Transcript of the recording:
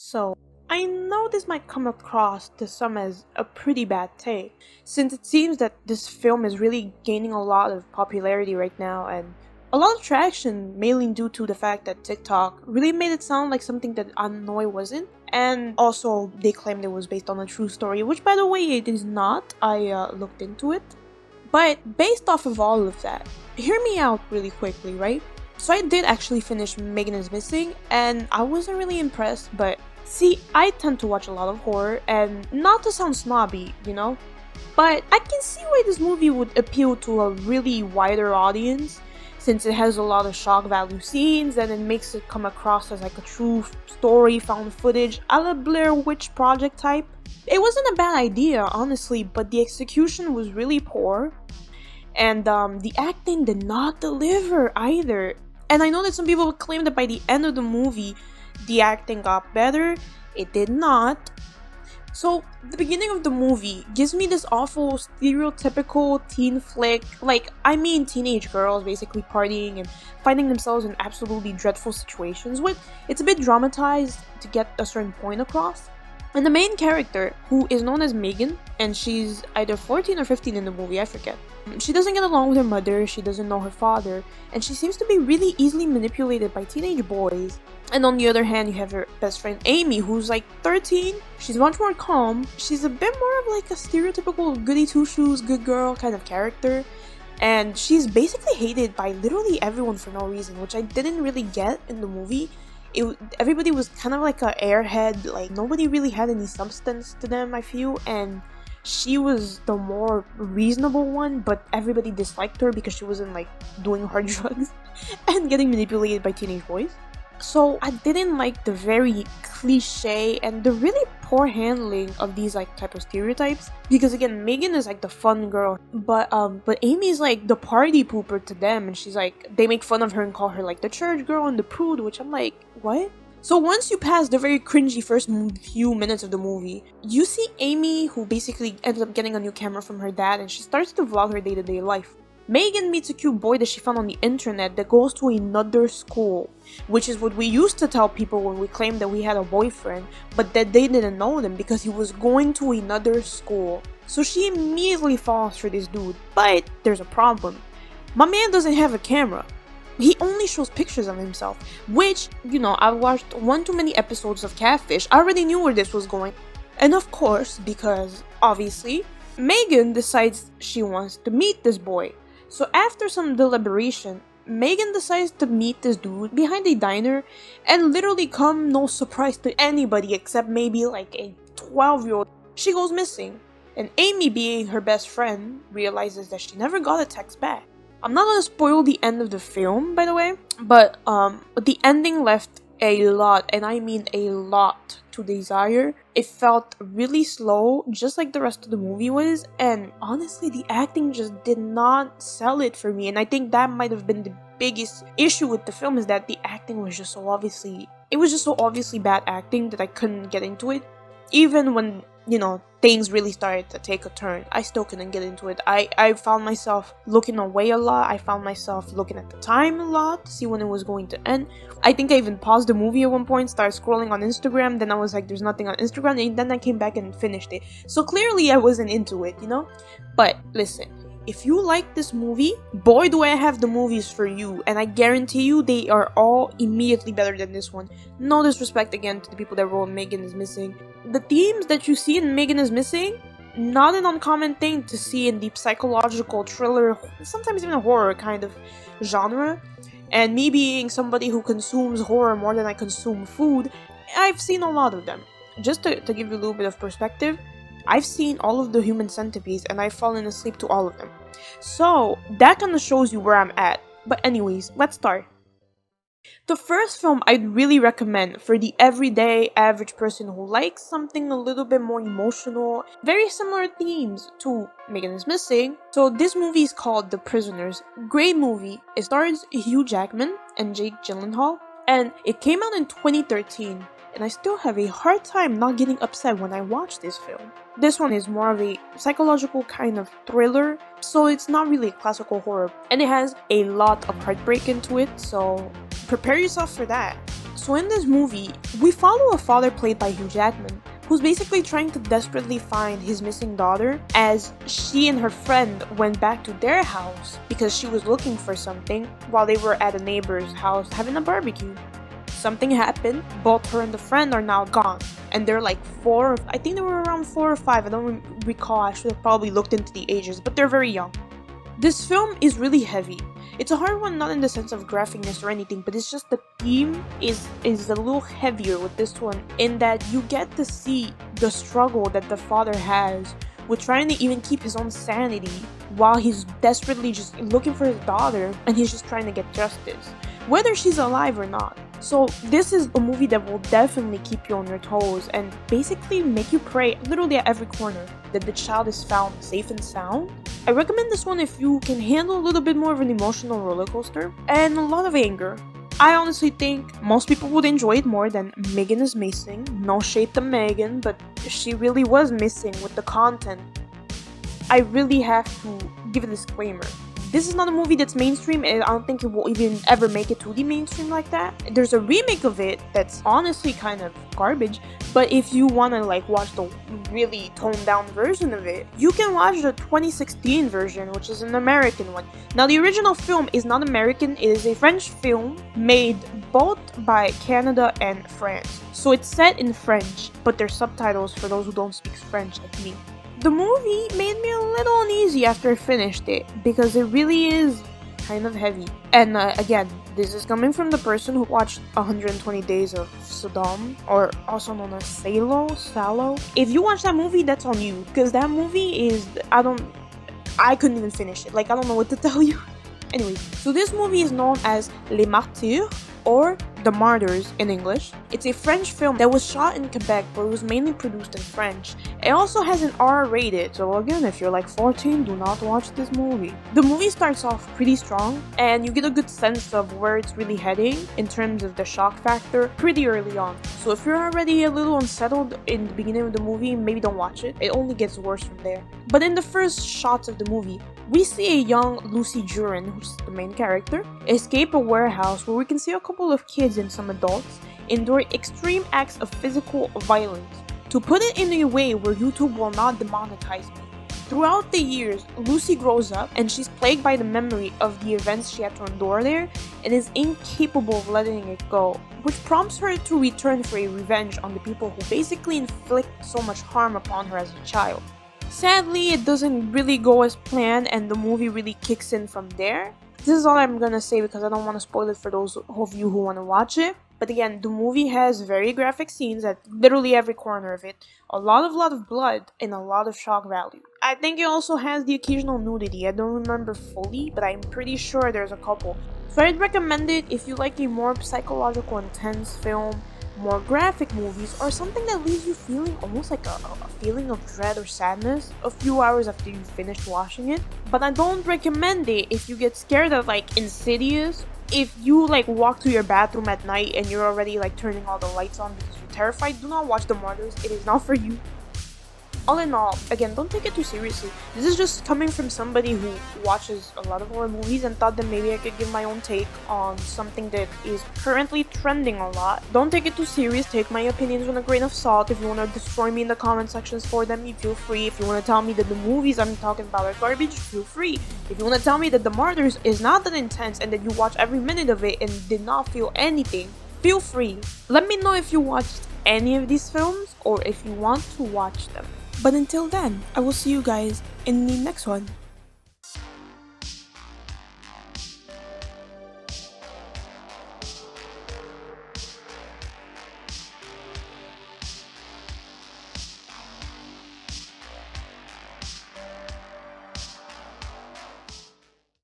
So, I know this might come across to some as a pretty bad take, since it seems that this film is really gaining a lot of popularity right now and a lot of traction, mainly due to the fact that TikTok really made it sound like something that Annoy wasn't, and also they claimed it was based on a true story, which by the way it is not. I looked into it. But based off of all of that, hear me out really quickly, right? So I did actually finish Megan is Missing, and I wasn't really impressed, but see, I tend to watch a lot of horror, and not to sound snobby, but I can see why this movie would appeal to a really wider audience, since it has a lot of shock value scenes, and it makes it come across as like a true story found footage, a la Blair Witch Project type. It wasn't a bad idea, honestly, but the execution was really poor, and the acting did not deliver either. And I know that some people would claim that by the end of the movie, the acting got better. It did not. So, the beginning of the movie gives me this awful stereotypical teen flick, teenage girls basically partying and finding themselves in absolutely dreadful situations. It's a bit dramatized to get a certain point across. And the main character, who is known as Megan, and she's either 14 or 15 in the movie, I forget. She doesn't get along with her mother, she doesn't know her father, and she seems to be really easily manipulated by teenage boys. And on the other hand, you have her best friend Amy, who's like 13. She's much more calm. She's a bit more of like a stereotypical goody two-shoes, good girl kind of character. And she's basically hated by literally everyone for no reason, which I didn't really get in the movie. Everybody was kind of like a airhead, like nobody really had any substance to them, I feel, and she was the more reasonable one, but everybody disliked her because she wasn't like doing hard drugs and getting manipulated by teenage boys. So I didn't like the very cliche and the really poor handling of these like type of stereotypes, because again, Megan is like the fun girl, but Amy's like the party pooper to them, and she's like, they make fun of her and call her like the church girl and the prude, which I'm like, what? So once you pass the very cringy first few minutes of the movie, you see Amy, who basically ends up getting a new camera from her dad, and she starts to vlog her day-to-day life. Megan meets a cute boy that she found on the internet that goes to another school, which is what we used to tell people when we claimed that we had a boyfriend, but that they didn't know them because he was going to another school. So she immediately falls for this dude, but there's a problem. My man doesn't have a camera. He only shows pictures of himself, which, I've watched one too many episodes of Catfish. I already knew where this was going. And of course, because, obviously, Megan decides she wants to meet this boy. So after some deliberation, Megan decides to meet this dude behind a diner, and literally come no surprise to anybody except maybe like a 12-year-old, she goes missing. And Amy, being her best friend, realizes that she never got a text back. I'm not gonna spoil the end of the film, by the way, but the ending left a lot, and I mean a lot, to desire. It felt really slow, just like the rest of the movie was, and honestly, the acting just did not sell it for me, and I think that might have been the biggest issue with the film, is that the acting was just so obviously bad acting that I couldn't get into it. Even when, things really started to take a turn, I still couldn't get into it. I found myself looking away a lot. I found myself looking at the time a lot to see when it was going to end. I think I even paused the movie at one point, started scrolling on Instagram, then I was like, there's nothing on Instagram, and then I came back and finished it. So clearly I wasn't into it, But listen, if you like this movie, boy do I have the movies for you, and I guarantee you they are all immediately better than this one. No disrespect again to the people that wrote Megan is Missing. The themes that you see in Megan is Missing, not an uncommon thing to see in the psychological thriller, sometimes even a horror kind of genre. And me being somebody who consumes horror more than I consume food, I've seen a lot of them. Just to give you a little bit of perspective, I've seen all of the Human Centipedes, and I've fallen asleep to all of them. So, that kind of shows you where I'm at. But anyways, let's start. The first film I'd really recommend for the everyday average person who likes something a little bit more emotional, very similar themes to Megan is Missing. So this movie is called The Prisoners. Great movie. It stars Hugh Jackman and Jake Gyllenhaal, and it came out in 2013. And I still have a hard time not getting upset when I watch this film. This one is more of a psychological kind of thriller, so it's not really classical horror. And it has a lot of heartbreak into it, so prepare yourself for that. So in this movie, we follow a father played by Hugh Jackman, who's basically trying to desperately find his missing daughter as she and her friend went back to their house because she was looking for something while they were at a neighbor's house having a barbecue. Something happened, both her and the friend are now gone, and they're like I think they were around 4 or 5, I don't recall, I should have probably looked into the ages, but they're very young. This film is really heavy. It's a hard one, not in the sense of graphicness or anything, but it's just the theme is a little heavier with this one, in that you get to see the struggle that the father has with trying to even keep his own sanity while he's desperately just looking for his daughter, and he's just trying to get justice, whether she's alive or not. So this is a movie that will definitely keep you on your toes and basically make you pray literally at every corner that the child is found safe and sound. I recommend this one if you can handle a little bit more of an emotional roller coaster and a lot of anger. I honestly think most people would enjoy it more than Megan is Missing. No shade to Megan, but she really was missing with the content. I really have to give a disclaimer. This is not a movie that's mainstream, and I don't think it will even ever make it to the mainstream like that. There's a remake of it that's honestly kind of garbage, but if you want to like watch the really toned down version of it, you can watch the 2016 version, which is an American one. Now, the original film is not American, it is a French film made both by Canada and France. So it's set in French, but there's subtitles for those who don't speak French like me. The movie made me a little uneasy after I finished it because it really is kind of heavy. And again, this is coming from the person who watched 120 Days of Sodom, or also known as Salo. If you watch that movie, that's on you, because that movie is, I couldn't even finish it. Like, I don't know what to tell you. Anyway, so this movie is known as Les Martyrs, or The Martyrs in English. It's a French film that was shot in Quebec, but it was mainly produced in French. It also has an R rated, so again, if you're like 14, do not watch this movie. The movie starts off pretty strong, and you get a good sense of where it's really heading in terms of the shock factor pretty early on. So if you're already a little unsettled in the beginning of the movie, maybe don't watch it. It only gets worse from there. But in the first shots of the movie, we see a young Lucy Jurin, who's the main character, escape a warehouse where we can see a couple of kids and some adults endure extreme acts of physical violence. To put it in a way where YouTube will not demonetize me. Throughout the years, Lucy grows up and she's plagued by the memory of the events she had to endure there and is incapable of letting it go, which prompts her to return for a revenge on the people who basically inflict so much harm upon her as a child. Sadly, it doesn't really go as planned and the movie really kicks in from there. This is all I'm gonna say because I don't want to spoil it for those of you who want to watch it. But again, the movie has very graphic scenes at literally every corner of it. A lot of blood and a lot of shock value. I think it also has the occasional nudity. I don't remember fully, but I'm pretty sure there's a couple. So I'd recommend it if you like a more psychological intense film, more graphic movies, or something that leaves you feeling almost like a feeling of dread or sadness a few hours after you finished watching it. But I don't recommend it if you get scared of like Insidious. If you like walk to your bathroom at night and you're already like turning all the lights on because you're terrified, do not watch The Martyrs. It is not for you. All in all, again, don't take it too seriously. This is just coming from somebody who watches a lot of horror movies and thought that maybe I could give my own take on something that is currently trending a lot. Don't take it too serious. Take my opinions with a grain of salt. If you want to destroy me in the comment sections for them, you feel free. If you want to tell me that the movies I'm talking about are garbage, feel free. If you want to tell me that The Martyrs is not that intense and that you watch every minute of it and did not feel anything, feel free. Let me know if you watched any of these films or if you want to watch them. But until then, I will see you guys in the next one.